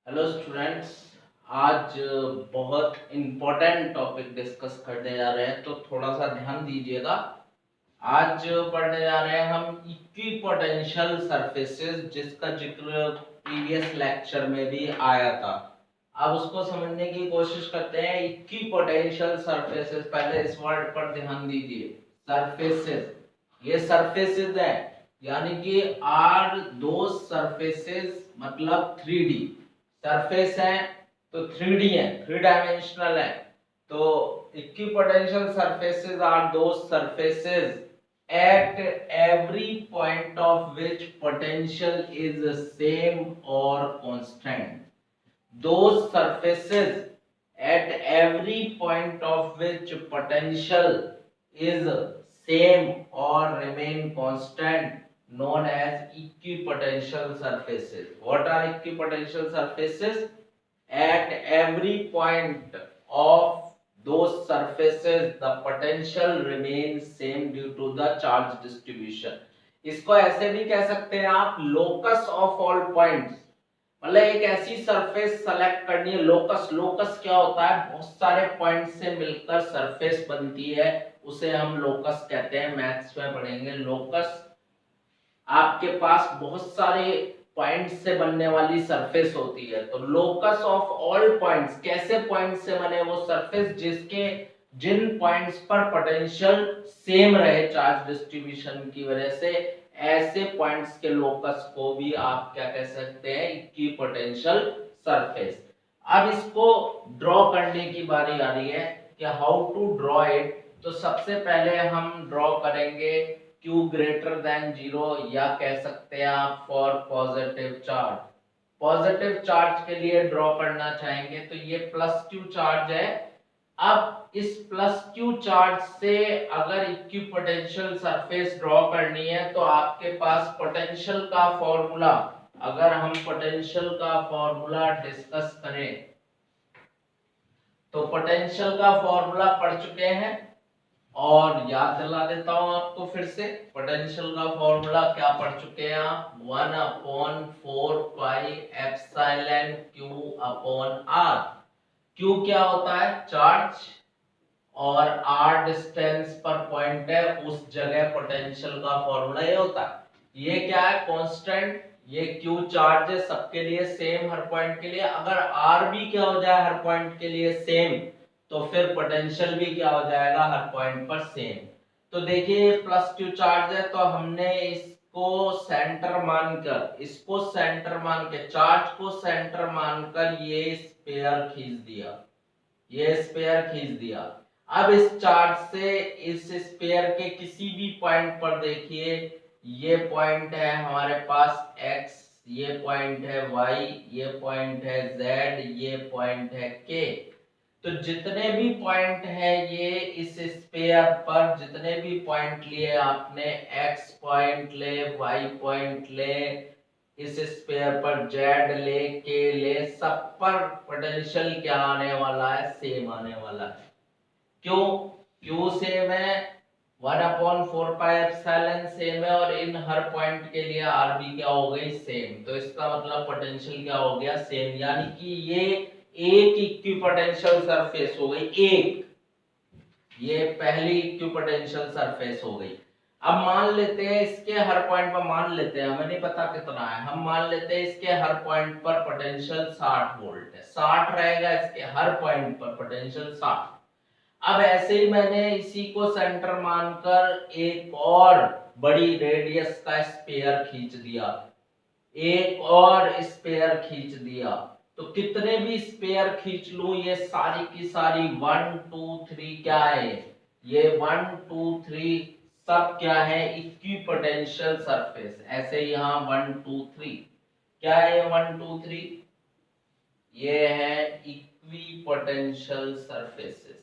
Hello students. आज बहुत important topic discuss करने जा रहे हैं, तो थोड़ा सा ध्यान दीजिएगा। आज पढ़ने जा रहे हैं हम इक्विपोटेंशियल सरफेसेस, जिसका जिक्र प्रीवियस लेक्चर में भी आया था। अब उसको समझने की कोशिश करते हैं। इक्विपोटेंशियल सरफेसेस, पहले इस वर्ड पर ध्यान दीजिए, सरफेसेस। ये सरफेसेस है, यानी कि आर दो सरफेसेस, मतलब 3D सरफेस है, तो 3D है, 3 डायमेंशनल है। तो equipotential surfaces are those surfaces at every point of which potential is the same or constant. Those surfaces at every point of which potential is same or remain constant known as equipotential surfaces. What are equipotential surfaces? At every point of those surfaces the potential remains same due to the charge distribution. इसको ऐसे भी कह सकते हैं आप, locus of all points। मतलब एक ऐसी सरफेस सेलेक्ट करनी है। लोकस, लोकस क्या होता है? बहुत सारे पॉइंट से मिलकर सरफेस बनती है, उसे हम लोकस कहते हैं। मैथ्स में पढ़ेंगे लोकस। आपके पास बहुत सारे पॉइंट से बनने वाली सरफेस होती है, तो लोकस ऑफ ऑल पॉइंट्स, कैसे पॉइंट से बने? वो सरफेस जिसके जिन पॉइंट्स पर पोटेंशियल सेम रहे चार्ज डिस्ट्रीब्यूशन की वजह से, ऐसे पॉइंट्स के लोकस को भी आप क्या कह सकते हैं? Equipotential surface. अब इसको ड्रॉ करने की बारी आ रही है कि हाउ टू ड्रॉ इट। तो सबसे पहले हम ड्रॉ करेंगे Q ग्रेटर देन 0, या कह सकते हैं आप for positive charge. Positive charge के लिए ड्रॉ करना चाहेंगे तो ये +Q चार्ज है। अब इस +Q चार्ज से अगर इक्विपोटेंशियल सरफेस ड्रॉ करनी है तो आपके पास पोटेंशियल का फॉर्मूला, अगर हम पोटेंशियल का फॉर्मूला डिस्कस करें तो पोटेंशियल का फॉर्मूला पढ़ चुके हैं, और याद दिला देता हूं आपको फिर से। पोटेंशियल का फॉर्मूला क्या पढ़ चुके हैं आप? 1/4 pi epsilon Q upon R। Q क्या होता है? चार्ज, और R डिस्टेंस पर पॉइंट है, उस जगह पोटेंशियल का फॉर्मूला ये होता है। ये क्या है? कांस्टेंट। ये Q चार्ज है, सबके लिए सेम, हर पॉइंट के लिए। अगर R भी क्या हो जाए? हर पॉइंट के लिए सेम, तो फिर पोटेंशियल भी क्या हो जाएगा? हर पॉइंट पर सेम। तो देखिए +Q चार्ज है, तो हमने इसको सेंटर मानकर, इसको सेंटर मान के, चार्ज को सेंटर मानकर ये स्फीयर खींच दिया, ये स्फीयर खींच दिया। अब इस चार्ज से इस स्फीयर के किसी भी पॉइंट पर देखिए, ये पॉइंट है हमारे पास x, ये पॉइंट है y, ये पॉइंट है z, ये पॉइंट है k। तो जितने भी पॉइंट है ये इस स्फीयर पर, जितने भी पॉइंट लिए आपने, x पॉइंट ले, y पॉइंट ले, इस स्फीयर पर z ले, k ले, सब पर पोटेंशियल क्या आने वाला है? सेम आने वाला है। क्यों? Q सेम है, 1/4 पाई एप्सिलॉन सेम है, और इन हर पॉइंट के लिए R भी क्या हो गई? सेम। तो इसका मतलब पोटेंशियल क्या हो गया? सेम। यानी कि ये एक इक्विपोटेंशियल सरफेस हो गई, एक। ये पहली इक्विपोटेंशियल सरफेस हो गई। अब मान लेते हैं इसके हर पॉइंट पर, मान लेते हैं, हमें नहीं पता कितना है, हम मान लेते हैं इसके हर पॉइंट पर पोटेंशियल 60 वोल्ट है। 60 रहेगा इसके हर पॉइंट पर पोटेंशियल 60। अब ऐसे ही मैंने इसी को सेंटर मानकर एक और बड़ी रेडियस का स्फीयर खींच दिया, एक और स्फीयर खींच दिया। तो कितने भी स्फीयर खींच लूं, ये सारी की सारी 1 2 3 क्या है? ये 1 2 3 सब क्या है? Equipotential surface. ऐसे यहाँ 1 2 3 क्या है? 1 2 3 ये है इक्विपोटेंशियल सरफेसेस,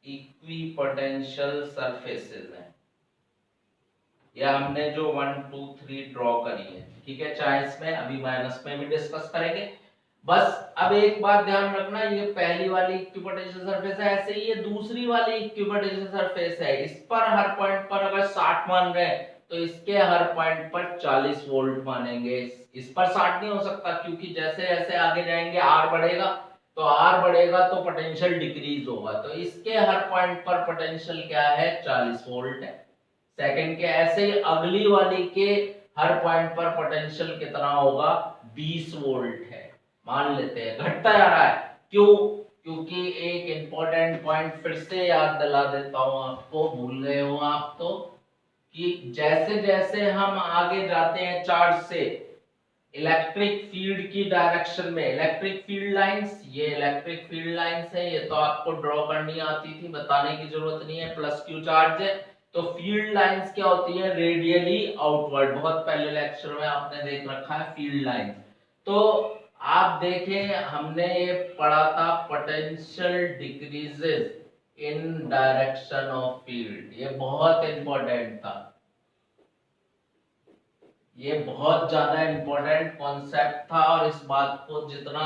इक्विपोटेंशियल सरफेसेस है। या हमने जो 1 2 3 ड्रॉ करी है, ठीक है। चाहे इसमें अभी माइनस में भी डिस्कस करेंगे। बस अब एक बात ध्यान रखना, ये पहली वाली इक्विपोटेंशियल सरफेस है, ऐसे ही ये दूसरी वाली इक्विपोटेंशियल सरफेस है। इस पर हर पॉइंट पर अगर 60 मान रहे हैं तो इसके हर पॉइंट पर 40 वोल्ट मानेंगे। इस पर 60 नहीं हो सकता, क्योंकि जैसे जैसे आगे जाएंगे आर बढ़ेगा, तो आर बढ़ेगा तो पोटेंशियल डिक्रीज होगा। तो इसके हर पॉइंट पर पोटेंशियल क्या है, 40 वोल्ट है सेकंड के। ऐसे ही अगली वाली के हर पॉइंट पर पोटेंशियल कितना होगा, 20 वोल्ट है। मान लेते हैं घटता जा रहा है, क्यों, क्योंकि एक इंपॉर्टेंट पॉइंट फिर से याद दिला देता हूं आपको, भूल गए हो आप तो, कि जैसे जैसे हम आगे जाते हैं चार्ज से इलेक्ट्रिक फील्ड की डायरेक्शन में, इलेक्ट्रिक फील्ड लाइंस, ये इलेक्ट्रिक फील्ड लाइंस है, ये तो आपको ड्रॉ करनी आती थी, बताने की जरूरत नहीं है, प्लस क्यू चार्ज है। तो फील्ड लाइंस क्या होती है, रेडियली आउटवर्ड, बहुत पहले लेक्चर में आपने देख रखा है फील्ड लाइंस। तो आप देखें हमने ये पढ़ा था, potential decreases in direction of field, ये बहुत इंपॉर्टेंट था, ये बहुत ज्यादा इंपॉर्टेंट कॉन्सेप्ट था, और इस बात को जितना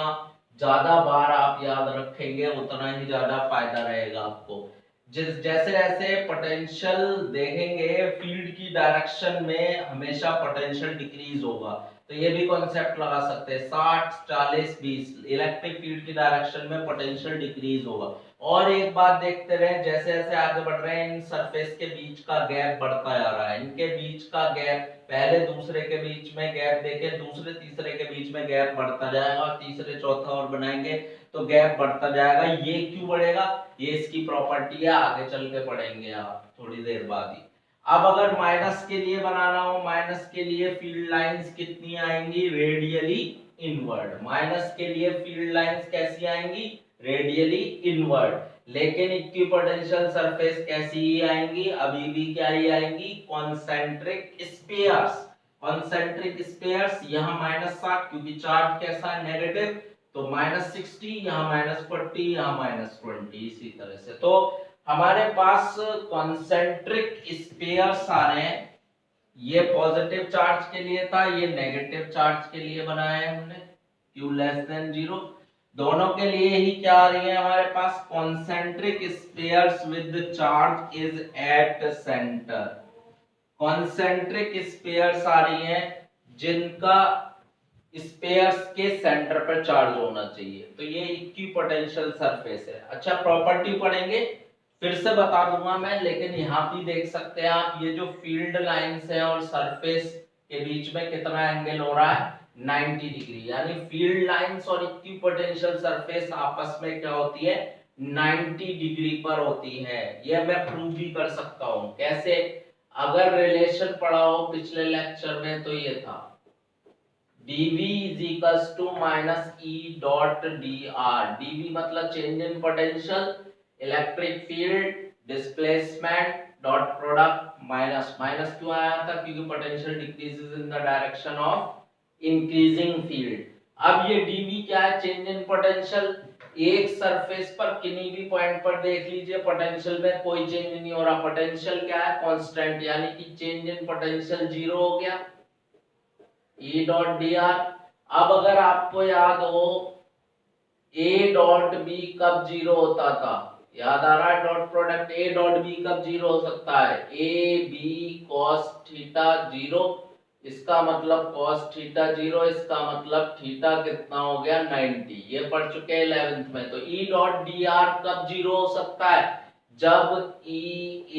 ज्यादा बार आप याद रखेंगे उतना ही ज्यादा फायदा रहेगा आपको। जैसे जैसे पोटेंशियल देखेंगे फील्ड की डायरेक्शन में हमेशा पोटेंशियल डिक्रीज होगा, तो ये भी कॉन्सेप्ट लगा सकते हैं, 60 40 20 इलेक्ट्रिक फील्ड की डायरेक्शन में पोटेंशियल डिक्रीज होगा। और एक बात देखते रहे, जैसे जैसे आगे बढ़ रहे हैं इन सरफेस के बीच का गैप बढ़ता जा रहा है, इनके बीच का गैप, पहले दूसरे के बीच में गैप देखे, दूसरे तीसरे के बीच में गैप बढ़ता जाएगा, तीसरे चौथा और बनाएंगे तो गैप बढ़ता जाएगा। ये क्यों बढ़ेगा, ये इसकी प्रॉपर्टी है, आगे चल के पढ़ेंगे आप थोड़ी देर बाद ही। अब अगर माइनस के लिए बनाना हो, माइनस के लिए फील्ड लाइंस कितनी आएंगी, रेडियली इनवर्ड। माइनस के लिए फील्ड लाइंस कैसी आएंगी, रेडियली इनवर्ड। लेकिन इक्विपोटेंशियल सरफेस कैसी ही आएंगी, अभी भी क्या ही आएंगी, कॉन्सेंट्रिक स्फीयर्स। कॉन्सेंट्रिक स्फीयर्स, यहाँ -60 क्योंकि चार्ज कैसा है, नेगेटिव, तो -60, यहाँ -40, यहाँ -20, इसी तरह से। तो हमारे पास कॉन्सेंट्रिक स्फीयर्स आ रहे हैं, ये पॉजिटिव चार्ज के लिए था, ये नेगेटिव चार्ज के लिए बनाया है हमने, Q लेस देन 0। दोनों के लिए ही क्या आ रही है हमारे पास, concentric spheres with charge is at centre. Concentric spheres आ रही हैं जिनका स्फीयर्स के सेंटर पर चार्ज होना चाहिए, तो ये इक्विपोटेंशियल सरफेस है। अच्छा प्रॉपर्टी पढ़ेंगे, फिर से बता दूंगा मैं, लेकिन यहाँ भी देख सकते हैं आप, ये जो फील्ड लाइंस है और सरफेस के बीच में कितना एंगल हो रहा है, 90 डिग्री। यानी फील्ड लाइंस और इक्विपोटेंशियल सरफेस आपस में क्या होती है, 90 डिग्री पर होती है। यह मैं प्रूव भी कर सकता हूं, कैसे, अगर रिलेशन पढ़ा हो पिछले लेक्चर में तो ये था, dv is equals to minus e dot dr। dv मतलब change in potential, electric field displacement dot product, minus, minus क्यों आया था, क्योंकि potential decreases in the direction of increasing field. अब ये dv क्या है, चेंज इन पोटेंशियल। एक सरफेस पर किन्हीं भी पॉइंट पर देख लीजिए, पोटेंशियल में कोई चेंज नहीं हो रहा, पोटेंशियल क्या है, कांस्टेंट, यानी कि चेंज इन पोटेंशियल 0 हो गया, E डॉट dr। अब अगर आपको याद हो A डॉट B कब 0 होता था, याद आ रहा है, dot product A dot B कब 0 हो सकता है, A B cos थीटा 0, इसका मतलब cos थीटा 0, इसका मतलब थीटा कितना हो गया, 90। ये पढ़ चुके हैं 11th में। तो E डॉट dr कब 0 हो सकता है, जब E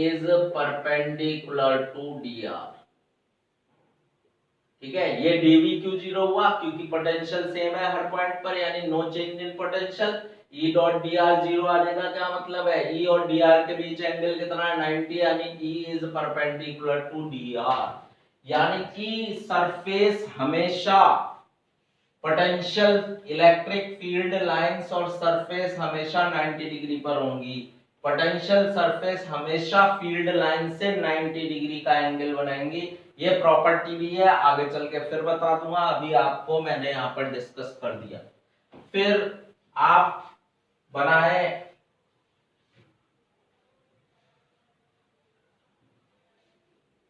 is perpendicular to dr। ठीक है, ये dv क्यों 0 हुआ, क्योंकि पोटेंशियल सेम है हर पॉइंट पर, यानी no change in potential. E dot dr 0 आने का क्या मतलब है, E और dr के बीच एंगल कितना है, 90, यानी E is perpendicular to dr। यानी कि सरफेस हमेशा पोटेंशियल, इलेक्ट्रिक फील्ड लाइंस और सरफेस हमेशा 90 डिग्री पर होंगी। पोटेंशियल सरफेस हमेशा फील्ड लाइन से 90 डिग्री का एंगल बनाएंगी। ये प्रॉपर्टी भी है, आगे चल के फिर बता दूंगा, अभी आपको मैंने यहाँ पर डिस्कस कर दिया। फिर आप बनाए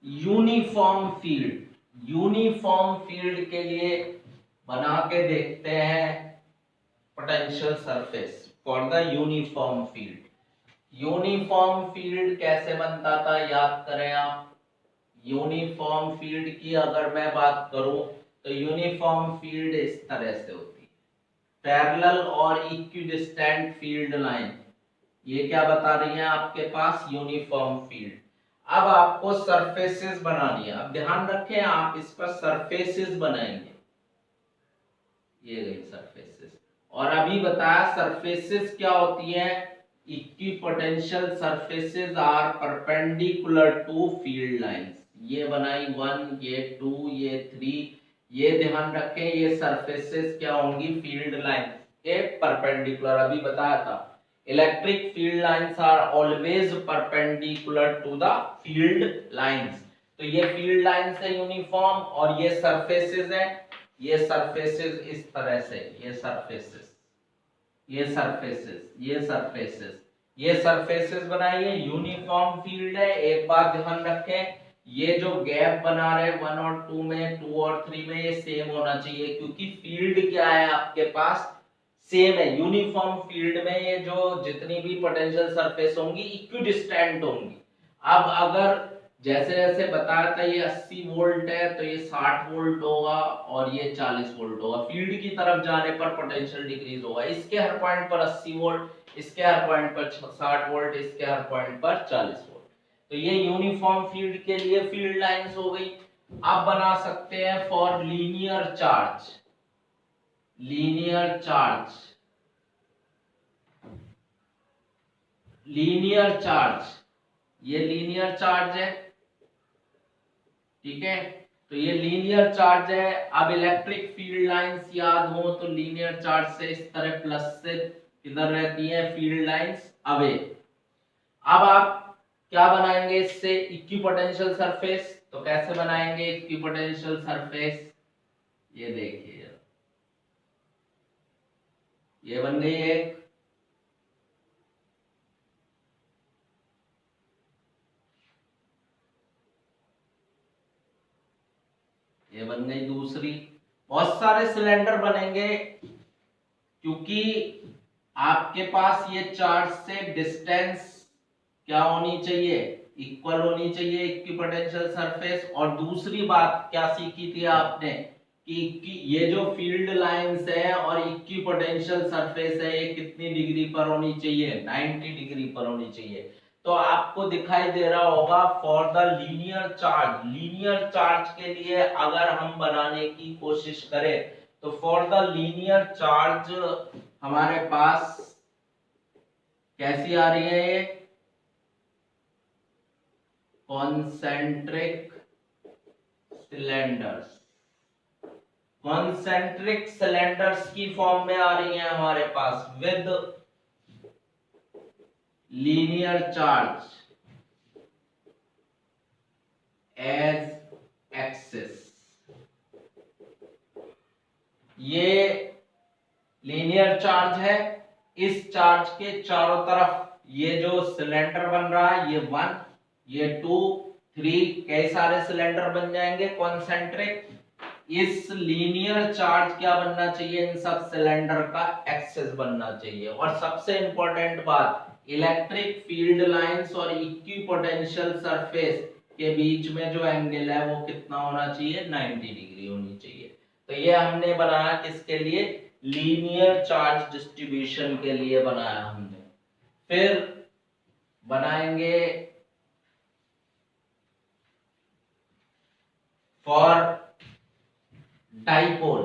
यूनिफॉर्म फील्ड। यूनिफॉर्म फील्ड के लिए बना के देखते हैं potential surface for the uniform field. Uniform field कैसे बनता था, याद करें आप, यूनिफॉर्म फील्ड की अगर मैं बात करूं तो यूनिफॉर्म फील्ड इस तरह से होती है, पैरेलल और इक्विडिस्टेंट फील्ड लाइन, ये क्या बता रही है आपके पास, यूनिफॉर्म फील्ड। अब आपको सरफेसेस बनानी है, अब ध्यान रखें आप इस पर सरफेसेस बनाएंगे, ये गई सरफेसेस। और अभी बताया सरफेसेस क्या होती है, equipotential surfaces are perpendicular to field lines. ये बनाई 1, ये 2, ये 3, ये ध्यान रखें ये सरफेसेस क्या होंगी, फील्ड लाइन के परपेंडिकुलर। अभी बताया था electric field lines are always perpendicular to the field lines. तो ये फील्ड लाइंस है यूनिफॉर्म और ये सरफेसेस है, ये सरफेसेस इस तरह से, ये सरफेसेस, ये सरफेसेस, ये सरफेसेस, ये सरफेसेस बनाइए, यूनिफॉर्म फील्ड है। एक बात ध्यान रखें, ये जो गैप बना रहे 1 और 2 में, 2 और 3 में, ये सेम होना चाहिए क्योंकि फील्ड क्या है आपके पास, सेम है। यूनिफॉर्म फील्ड में ये जो जितनी भी पोटेंशियल सरफेस होंगी इक्विडिस्टेंट होंगी। अब अगर जैसे जैसे बताया था ये 80 वोल्ट है तो ये 60 वोल्ट होगा और ये 40 वोल्ट होगा, फील्ड की तरफ जाने पर पोटेंशियल डिक्रीज होगा। इसके हर पॉइंट पर 80 वोल्ट, इसके हर पॉइंट पर 60 वोल्ट, इसके हर पॉइंट पर 40 वोल्ट। तो ये यूनिफॉर्म फील्ड के लिए फील्ड लाइंस हो गई। अब बना सकते हैं for linear charge, linear charge, linear charge, ये लीनियर चार्ज है, ठीक है। तो ये लीनियर चार्ज है। अब इलेक्ट्रिक फील्ड लाइंस याद हो तो लीनियर चार्ज से इस तरह प्लस से किधर रहती है, फील्ड लाइंस अवे। अब आप क्या बनाएंगे इससे, इक्विपोटेंशियल सरफेस। तो कैसे बनाएंगे इक्विपोटेंशियल सरफेस, ये देखिए ये बन गई एक, ये बन गई दूसरी। बहुत सारे सिलेंडर बनेंगे क्योंकि आपके पास ये चार्ज से डिस्टेंस क्या होनी चाहिए, इक्वल होनी चाहिए इक्विपोटेंशियल सरफेस। और दूसरी बात क्या सीखी थी आपने कि ये जो फील्ड लाइंस है और इक्विपोटेंशियल सरफेस है ये कितनी डिग्री पर होनी चाहिए, 90 डिग्री पर होनी चाहिए। तो आपको दिखाई दे रहा होगा for the linear charge, linear charge के लिए अगर हम बनाने की कोशिश करें तो फॉर द लीनियर चार्ज हमारे पास कैसी आ रही है, ये कॉन्सेंट्रिक सिलेंडर्स, कॉन्सेंट्रिक सिलेंडर्स की फॉर्म में आ रही है हमारे पास with linear charge as axis. ये लीनियर चार्ज है, इस चार्ज के चारों तरफ ये जो सिलेंडर बन रहा है ये 1, ये 2, 3, कई सारे सिलेंडर बन जाएंगे कॉन्सेंट्रिक। इस लीनियर चार्ज क्या बनना चाहिए, इन सब सिलेंडर का एक्सिस बनना चाहिए। और सबसे इंपॉर्टेंट बात, इलेक्ट्रिक फील्ड लाइंस और इक्विपोटेंशियल सरफेस के बीच में जो एंगल है वो कितना होना चाहिए, 90 डिग्री होनी चाहिए। तो ये हमने बनाया किसके लिए, लीनियर चार्ज डिस्ट्रीब्यूशन के लिए बनाया हमने। फिर बनाएंगे फॉर डाइपोल,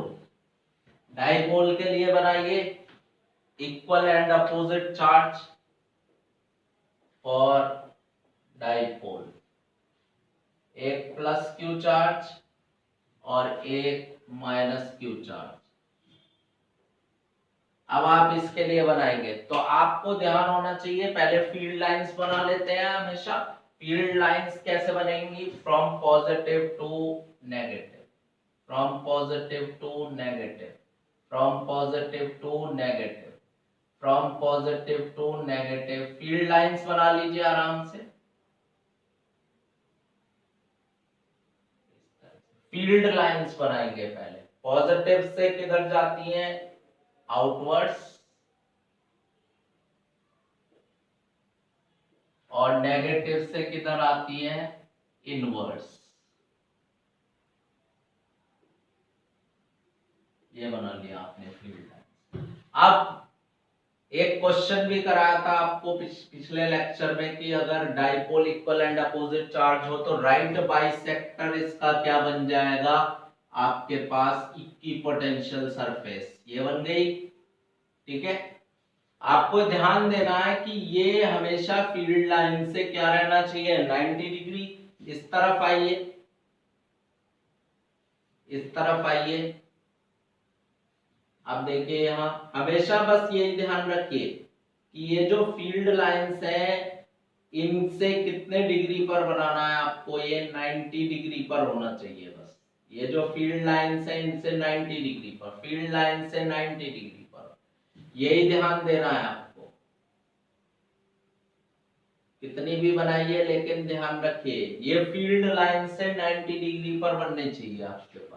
डाइपोल के लिए बनाइए equal and opposite charge for dipole, एक प्लस क्यू चार्ज और एक माइनस क्यू चार्ज। अब आप इसके लिए बनाएंगे तो आपको ध्यान होना चाहिए, पहले फील्ड लाइंस बना लेते हैं हमेशा। फील्ड लाइंस कैसे बनेंगी, from positive to negative, from positive to negative, from positive to negative, from positive to negative. Field lines बना लीजिए आराम से। फील्ड लाइंस बनाएंगे पहले, पॉजिटिव से किधर जाती हैं, आउटवर्ड्स, और नेगेटिव से किधर आती है, इनवर्ड्स। ये बना लिया आपने फील्ड लाइंस। अब एक क्वेश्चन भी कराया था आपको पिछले लेक्चर में कि अगर dipole equal and opposite charge हो तो राइट बाइसेक्टर इसका क्या बन जाएगा, आपके पास इक्विपोटेंशियल सरफेस, ये बन गई। ठीक है, आपको ध्यान देना है कि ये हमेशा फील्ड लाइन से क्या रहना चाहिए, 90 डिग्री। इस तरफ आइए, इस तरफ आइए। अब देखिए यहां हमेशा बस यही ध्यान रखिए कि ये जो फील्ड लाइंस है इनसे कितने डिग्री पर बनाना है आपको, ये 90 डिग्री पर होना चाहिए बस। ये जो फील्ड लाइंस है इनसे 90 डिग्री पर, फील्ड लाइन से 90 डिग्री पर, यही ध्यान देना है आपको। कितनी भी बनाइए लेकिन ध्यान रखिए ये फील्ड लाइन से 90 डिग्री पर बनने चाहिए आपके पास।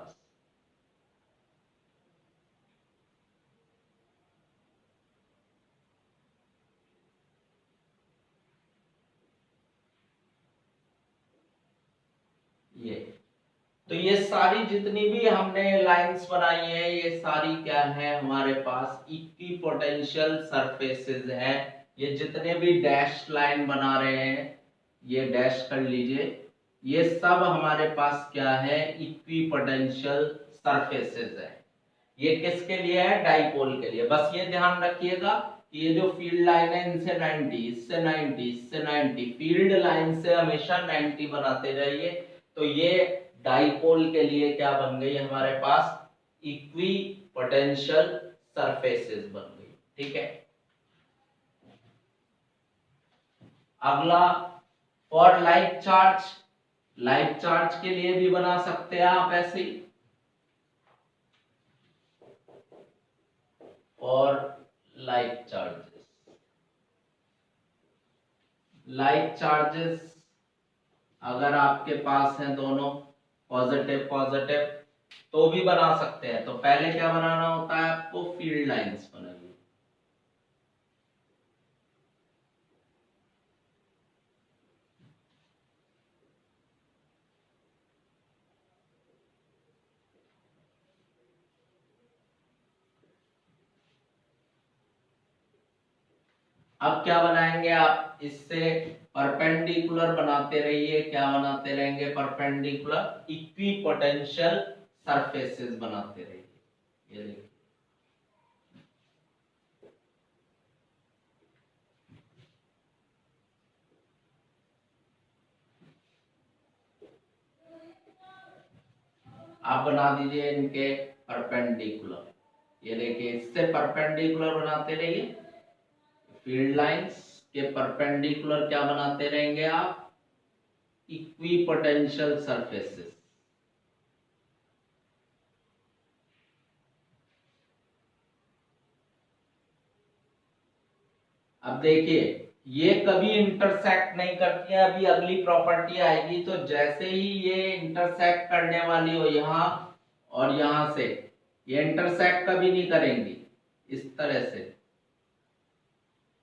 ये तो ये सारी जितनी भी हमने लाइंस बनाई है ये सारी क्या है हमारे पास इक्विपोटेंशियल सरफेसेस है। ये जितने भी डैश लाइन बना रहे हैं ये डैश कर लीजिए, ये सब हमारे पास क्या है, इक्विपोटेंशियल सरफेसेस है। ये किसके लिए है, डाइपोल के लिए। बस ये ध्यान रखिएगा कि ये जो फील्ड लाइन है इनसे 90, इससे 90, इससे 90, फील्ड लाइन से हमेशा 90 बनाते जाइए। तो ये डाइपोल के लिए क्या बन गई हमारे पास, इक्विपोटेंशियल सरफेसेस बन गई। ठीक है, अगला for like charge, like charge के लिए भी बना सकते हैं आप ऐसे ही। और लाइक चार्जेस, लाइक चार्जेस अगर आपके पास हैं दोनों पॉजिटिव पॉजिटिव तो भी बना सकते हैं। तो पहले क्या बनाना होता है आपको, फील्ड लाइंस बनाइए। अब क्या बनाएंगे आप, इससे परपेंडिकुलर बनाते रहिए। क्या बनाते रहेंगे, परपेंडिकुलर इक्विपोटेंशियल सरफेसेस बनाते रहिए। ये देखिए, आप बना दीजिए इनके परपेंडिकुलर। ये देखिए, इससे परपेंडिकुलर बनाते रहिए, फील्ड लाइंस के परपेंडिकुलर क्या बनाते रहेंगे आप, इक्विपोटेंशियल सरफेसेस। अब देखिए ये कभी इंटरसेक्ट नहीं करती है, अभी अगली प्रॉपर्टी आएगी। तो जैसे ही ये इंटरसेक्ट करने वाली हो यहाँ और यहाँ से, ये इंटरसेक्ट कभी नहीं करेंगी इस तरह से,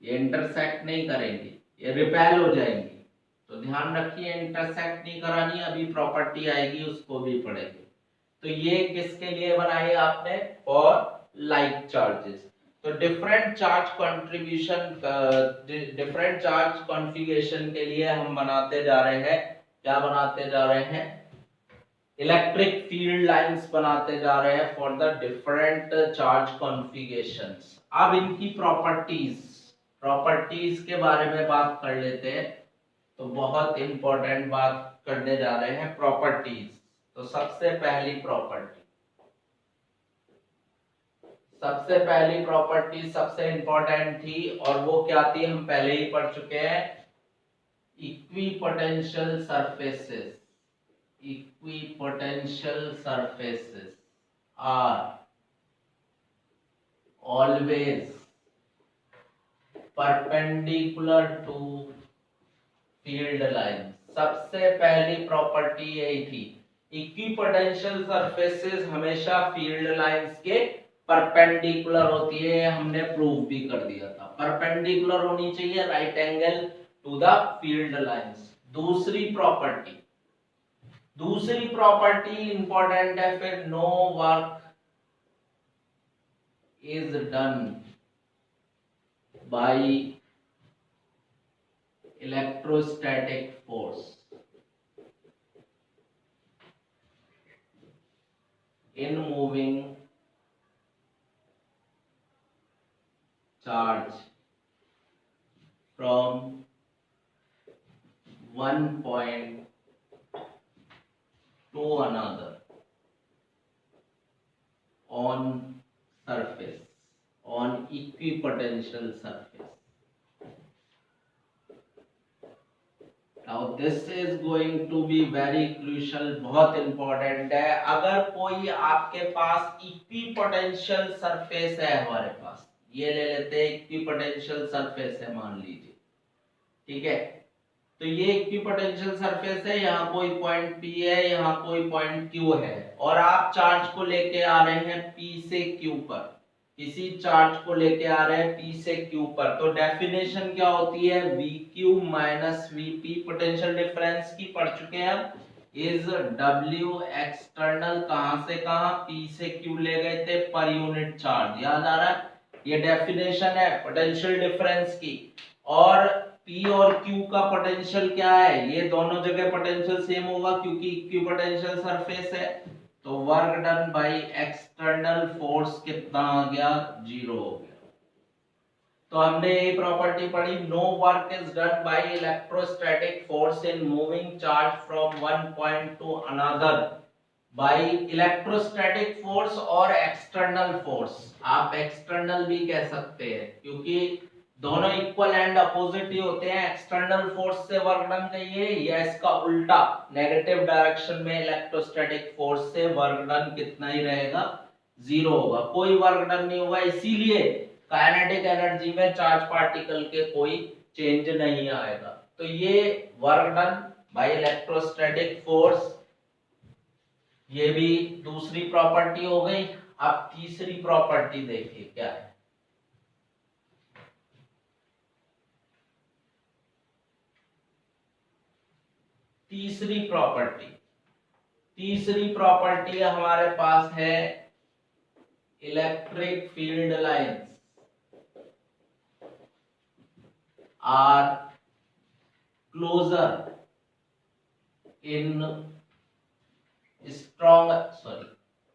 ये इंटरसेक्ट नहीं करेंगी, ये रिपेल हो जाएंगी। तो ध्यान रखिए इंटरसेक्ट नहीं करानी, अभी प्रॉपर्टी आएगी उसको भी पढ़ेंगे। तो ये किसके लिए बनाई आपने, फॉर लाइक चार्जेस। तो different charge contribution, different charge configuration के लिए हम बनाते जा रहे हैं, क्या बनाते जा रहे हैं, इलेक्ट्रिक फील्ड लाइंस बनाते जा रहे हैं for the different charge configurations. अब इनकी प्रॉपर्टीज, प्रॉपर्टीज के बारे में बात कर लेते हैं। तो बहुत इंपॉर्टेंट बात करने जा रहे हैं, प्रॉपर्टीज। तो सबसे पहली प्रॉपर्टी, सबसे पहली प्रॉपर्टी सबसे इंपॉर्टेंट थी और वो क्या थी, हम पहले ही पढ़ चुके हैं, equipotential surfaces. Equipotential surfaces are always perpendicular to field line. सबसे पहली प्रॉपर्टी यही थी, इक्विपोटेंशियल सरफेसेस हमेशा फील्ड लाइंस के परपेंडिकुलर होती है। हमने प्रूव भी कर दिया था, परपेंडिकुलर होनी चाहिए, right angle to the field lines. दूसरी प्रॉपर्टी, दूसरी प्रॉपर्टी इंपॉर्टेंट है फिर, no work is done by electrostatic force in moving charge from one point to another on surface, on equipotential surface. Now this is going to be very crucial, बहुत important है। अगर कोई आपके पास equipotential surface है, हमारे पास ये ले लेते हैं, इक्विपोटेंशियल सरफेस है मान लीजिए, ठीक है। तो ये इक्विपोटेंशियल सरफेस है, यहाँ कोई पॉइंट P है, यहाँ कोई पॉइंट Q है, और आप चार्ज को लेके आ रहे हैं P से Q पर, किसी चार्ज को लेके आ रहे हैं P से Q पर। तो डेफिनेशन क्या होती है, VQ minus VP, potential difference की पढ़ चुके हैं हम, इज W एक्सटर्नल, कहां से कहां, P से Q ले गए थे, पर यूनिट चार्ज, याद आ रहा है। ये डेफिनेशन है पोटेंशियल डिफरेंस की। और P और Q का पोटेंशियल क्या है, ये दोनों जगह पोटेंशियल सेम होगा क्योंकि इक्विपोटेंशियल सरफेस है। तो work done by external force कितना आ गया, 0 हो गया। तो हमने ये प्रॉपर्टी पढ़ी, no work is done by electrostatic force in moving charge from one point to another by electrostatic force और एक्सटर्नल फोर्स। आप एक्सटर्नल भी कह सकते हैं क्योंकि दोनों इक्वल एंड अपोजिट ही होते हैं। एक्सटर्नल फोर्स से वर्क डन कहिए, या इसका उल्टा नेगेटिव डायरेक्शन में इलेक्ट्रोस्टैटिक फोर्स से वर्क डन कितना ही रहेगा, 0 होगा, कोई वर्क डन नहीं होगा। इसीलिए काइनेटिक एनर्जी में चार्ज पार्टिकल के कोई चेंज नहीं आएगा। तो ये work done by electrostatic force, ये भी दूसरी प्रॉपर्टी हो गई। अब तीसरी प्रॉपर्टी देखिए क्या है। तीसरी प्रॉपर्टी हमारे पास है electric field lines are closer in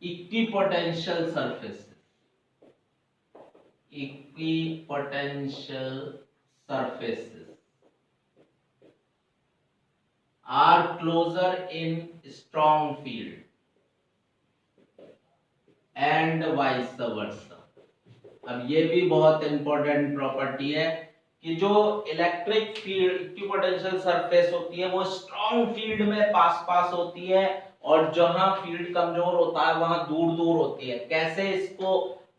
equipotential surfaces are closer in strong field and vice versa। अब ये भी बहुत इंपॉर्टेंट प्रॉपर्टी है कि जो इलेक्ट्रिक फील्ड इक्विपोटेंशियल सरफेस होती है वो स्ट्रॉन्ग फील्ड में पास होती है, और जहां फील्ड कमजोर होता है वहां दूर होती है। कैसे इसको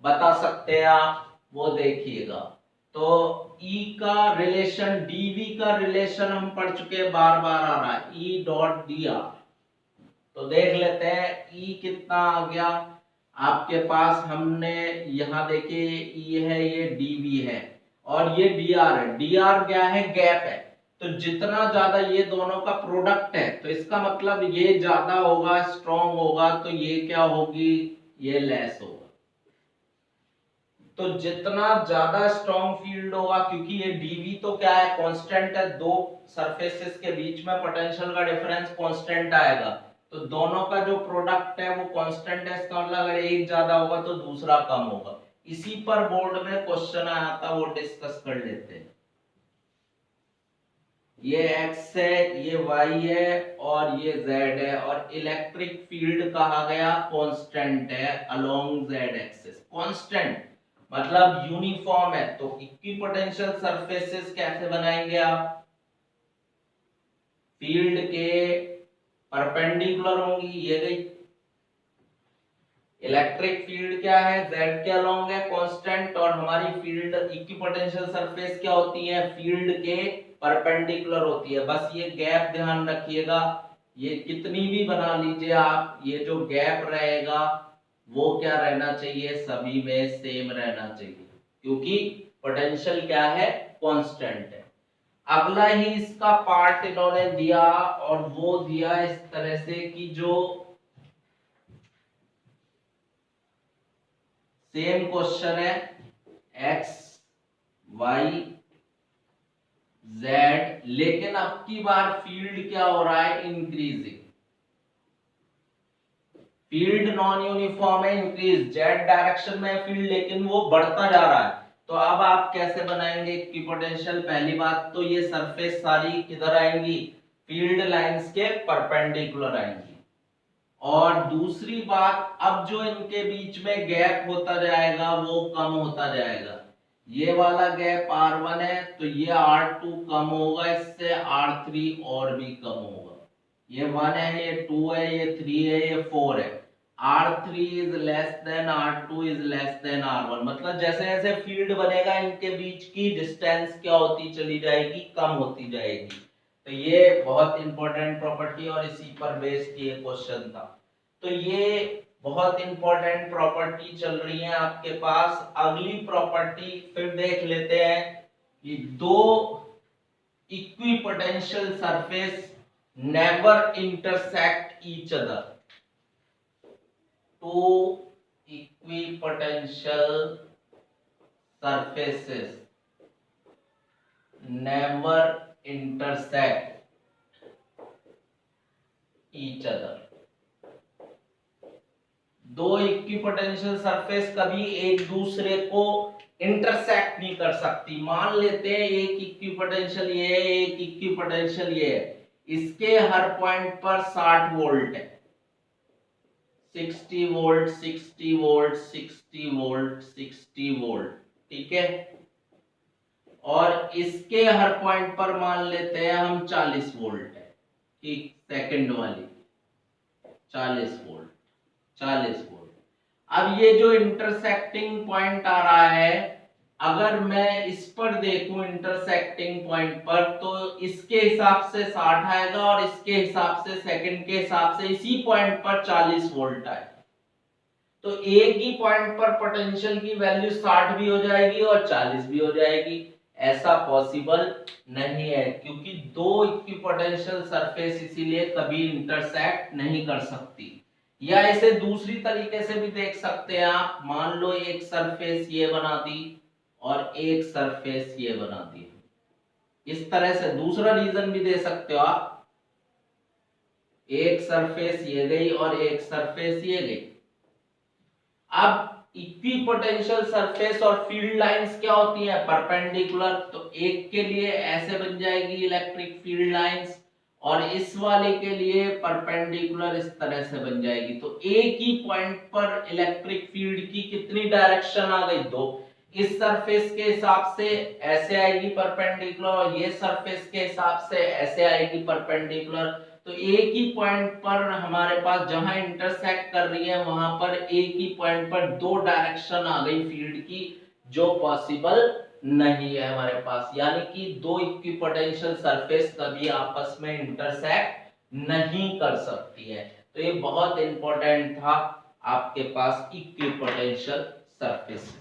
बता सकते हैं आप, वो देखिएगा। तो E का रिलेशन, dV का रिलेशन हम पढ़ चुके हैं, बार बार आ रहा है, E डॉट dr। तो देख लेते हैं E कितना आ गया आपके पास। हमने यहाँ देखिए E है, ये dV है, और ये dr है। dr क्या है, गैप है। तो जितना ज्यादा ये दोनों का प्रोडक्ट है, तो इसका मतलब ये ज्यादा होगा, स्ट्रॉन्ग होगा, तो ये क्या होगी, ये लेस होगा। तो जितना ज्यादा स्ट्रॉन्ग फील्ड होगा, क्योंकि ये dV तो क्या है, कांस्टेंट है, दो सरफेसेस के बीच में पोटेंशियल का डिफरेंस कांस्टेंट आएगा, तो दोनों का जो प्रोडक्ट है वो कांस्टेंट है। इसका मतलब अगर एक ज्यादा होगा तो दूसरा कम होगा। इसी पर बोर्ड में क्वेश्चन आया था, वो डिस्कस कर लेते हैं। ये x है, ये y है, और ये z है, और इलेक्ट्रिक फील्ड कहा गया कांस्टेंट है अलोंग z एक्सिस। कांस्टेंट मतलब यूनिफॉर्म है। तो इक्विपोटेंशियल सरफेसेस कैसे बनाएंगे आप, फील्ड के परपेंडिकुलर होंगी, ये गई। इलेक्ट्रिक फील्ड क्या है, z के अलोंग है कांस्टेंट, और हमारी फील्ड इक्विपोटेंशियल सरफेस क्या होती है, फील्ड के परपेंडिकुलर होती है। बस ये गैप ध्यान रखिएगा, ये कितनी भी बना लीजिए आप, ये जो गैप रहेगा वो क्या रहना चाहिए, सभी में सेम रहना चाहिए, क्योंकि पोटेंशियल क्या है, कांस्टेंट है। अगला ही इसका पार्ट इन्होंने दिया, और वो दिया इस तरह से कि जो सेम क्वेश्चन है, एक्स वाई जेड, लेकिन अब की बार फील्ड क्या हो रहा है, इंक्रीजिंग। फील्ड नॉन यूनिफॉर्म है, इंक्रीज, जेड डायरेक्शन में फील्ड लेकिन वो बढ़ता जा रहा है। तो अब आप कैसे बनाएंगे इक्विपोटेंशियल? पहली बात तो ये सरफेस सारी किधर आएंगी, फील्ड लाइंस के परपेंडिकुलर आएंगी। और दूसरी बात, अब जो इनके बीच में गैप होता जाएगा वो कम होता जाएगा। ये वाला गैप R1 है तो ये R2 कम होगा, इससे R3 और भी कम होगा। ये 1 है, ये 2 है, ये 3 है, ये 4 है। R3 is less than R2 is less than R1, मतलब जैसे जैसे फील्ड बनेगा इनके बीच की डिस्टेंस क्या होती चली जाएगी, कम होती जाएगी। तो ये बहुत इंपॉर्टेंट प्रॉपर्टी और इसी पर बेस्ड ये क्वेश्चन था। तो ये बहुत इंपॉर्टेंट प्रॉपर्टी चल रही है आपके पास। अगली प्रॉपर्टी फिर देख लेते हैं कि दो equipotential surface never intersect each other. Two equipotential surfaces never intersect each other। दो इक्विपोटेंशियल सरफेस कभी एक दूसरे को इंटरसेक्ट नहीं कर सकती। मान लेते हैं एक इक्विपोटेंशियल ये है, एक इक्विपोटेंशियल ये है, इसके हर पॉइंट पर 60 वोल्ट है, 60 वोल्ट 60 वोल्ट 60 वोल्ट 60 वोल्ट, ठीक है। और इसके हर पॉइंट पर मान लेते हैं हम 40 वोल्ट है, ठीक, सेकंड वाली 40 वोल्ट 40 वोल्ट। अब ये जो इंटरसेक्टिंग पॉइंट आ रहा है, अगर मैं इस पर देखूं इंटरसेक्टिंग पॉइंट पर, तो इसके हिसाब से 60 आएगा और इसके हिसाब से सेकंड के हिसाब से इसी पॉइंट पर 40 वोल्ट आएगा। तो एक ही पॉइंट पर पोटेंशियल की वैल्यू 60 भी हो जाएगी और 40 भी हो जाएगी। ऐसा पॉसिबल नहीं है क्योंकि दो इक्विपोटेंशियल सरफेस इसीलिए कभी इंटरसेक्ट नहीं कर सकती। या इसे दूसरी तरीके से भी देख सकते हैं आप, मान लो एक सरफेस ये बना दी और एक सरफेस ये बना दी, इस तरह से दूसरा रीजन भी दे सकते हो आप, एक सरफेस ये गई और एक सरफेस ये गई। अब इक्विपोटेंशियल सरफेस और फील्ड लाइंस क्या होती है, परपेंडिकुलर। तो एक के लिए ऐसे बन जाएगी इलेक्ट्रिक फील्ड लाइंस और इस वाले के लिए परपेंडिकुलर इस तरह से बन जाएगी। तो एक ही पॉइंट पर इलेक्ट्रिक फील्ड की कितनी डायरेक्शन आ गई, दो। इस सरफेस के हिसाब से ऐसे आएगी परपेंडिकुलर और ये सरफेस के हिसाब से ऐसे आएगी परपेंडिकुलर। तो एक ही पॉइंट पर हमारे पास जहां इंटरसेक्ट कर रही है वहां पर एक ही पॉइंट पर दो डायरेक्शन आ गई फील्ड की, जो पॉसिबल नहीं है हमारे पास। यानी कि दो इक्विपोटेंशियल सरफेस कभी आपस में इंटरसेक्ट नहीं कर सकती है। तो ये बहुत इंपॉर्टेंट था आपके पास इक्विपोटेंशियल सरफेस।